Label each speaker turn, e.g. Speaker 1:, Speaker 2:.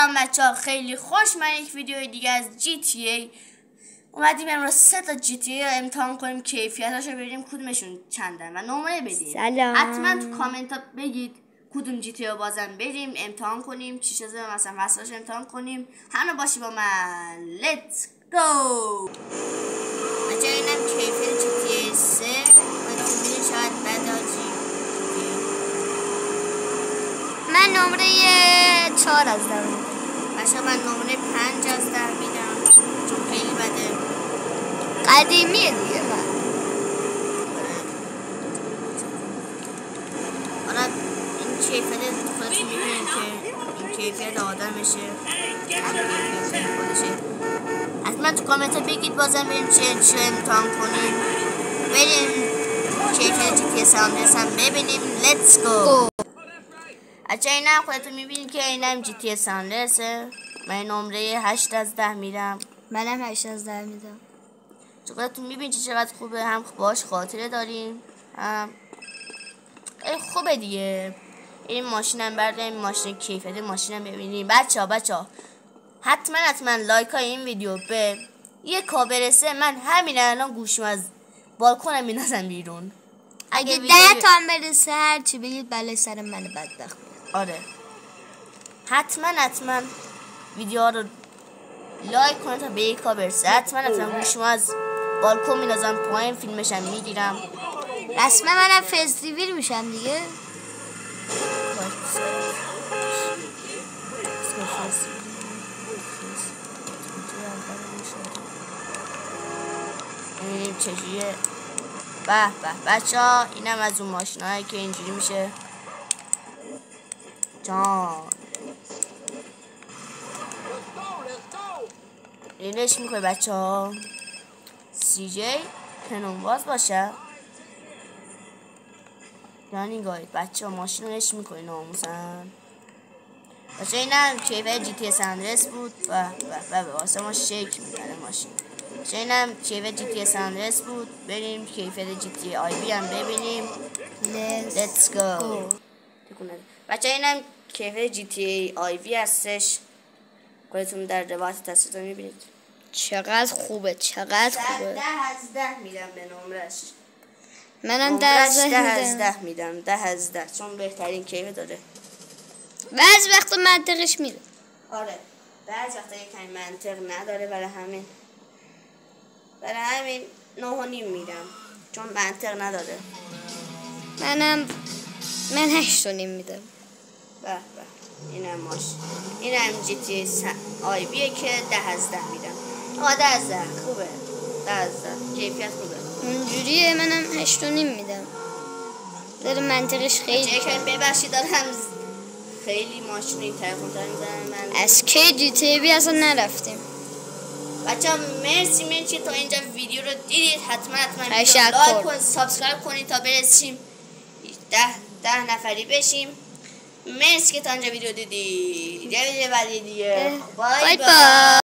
Speaker 1: سلام بچه‌ها، خیلی خوش. من یک ویدیو دیگه از GTA اومدیم امروز 3 تا GTA رو امتحان کنیم، کیفیتاشو ببینیم کدومشون چندن و نمره بدیم.
Speaker 2: سلام.
Speaker 1: حتما تو کامنت ها بگید کدوم GTA رو بازم بریم امتحان کنیم، چی چیزا مثلا واسهش امتحان کنیم. همه باشی با من. لیتس گو. بچه‌ها اینم کیفیت GTA 3 و می‌بینید شاید بداجی.
Speaker 2: من نمره 4 از 10
Speaker 1: بچه‌ها من نمره 5 از 10 میدم چون خیلی بده.
Speaker 2: قدیمیه دیگه.
Speaker 1: حالا این کیفیت خودتون می‌بینید که این کیفیت آدمشه، کیفیت خودشه. حتما تو کامنت ها بگید بازم بریم چه امتحان کنیم، بریم کیفیت GTA سان اندرس هم ببینیم. لیتس گو. اچه اینم خودتون می‌بینید که اینم GTA سان اندرسه. من نمره 8 از 10 میدم.
Speaker 2: منم 8 از 10 میدم.
Speaker 1: خودتون می‌بینید چقدر خوبه، هم باش خاطره داریم، هم خوبه دیگه. این ماشینم برداریم، ماشین کیفیت ماشینم ببینیم. بچه‌ها حتما لایک های این ویدیو به 1K برسه، من همین الان گوشم از بالکنم میندازم بیرون.
Speaker 2: اگه 10 تا برسه هر چی بگید بله سر من بدبخت.
Speaker 1: آره حتما ویدیو رو لایک کنید تا به 1K برسه. حتما گوشم از بالکن میندازم پایین، فیلمشم میگیرم.
Speaker 2: رسما منم فیس ریویل میشم دیگه.
Speaker 1: ببینیم چجوریه. به بچه‌ها اینم از اون ماشینایی که اینجوری میشه. جان ریلش میکنه بچه‌ها. CJ پنونواز باشه یعنی گاید. بچه‌ها ماشین رو ریلش میکنه ناموسن. بچه‌ها اینم کیفیت GTA سان اندرس بود و واسه ما شیک میکنه ماشین. اینم کیفیت GTA سان اندرس بود. بریم کیفیت GTA IV هم ببینیم. Let's go. بچه اینم کیفیت GTA IV هستش. خودتون در روایت تصویرتون میبینید
Speaker 2: چقدر خوبه.
Speaker 1: 10 از 10 میدم به نمرش.
Speaker 2: منم 10
Speaker 1: از 10 میدم. 10 از 10 چون بهترین کیفیت داره.
Speaker 2: بعضی وقتا منطقش میره.
Speaker 1: آره بعضی وقتا یکم منطق نداره، برای همین 9.5 میدم چون منطق نداره.
Speaker 2: من 8.5 میدم.
Speaker 1: به اینم ماشین، اینم GTA IV که 10 از 10 میدم. 10 از 10 خوبه. 10 از 10 کیفیت خوبه.
Speaker 2: اونجوریه. منم 8.5 میدم. داره منطقش خیلی
Speaker 1: یکم ببخشید دارم خیلی ماشین این طرف اون طرف میزنم. من
Speaker 2: از کی GTA اصلا نرفتیم.
Speaker 1: بچه‌ها مرسی تا اینجا ویدیو رو دیدید. حتما
Speaker 2: لایک
Speaker 1: کنید، سابسکرایب کنید تا برسیم 10 نفری بشیم. مرسی که تا اینجا ویدیو دیدید. یه ویدیو بعدی دیگه. بای بای.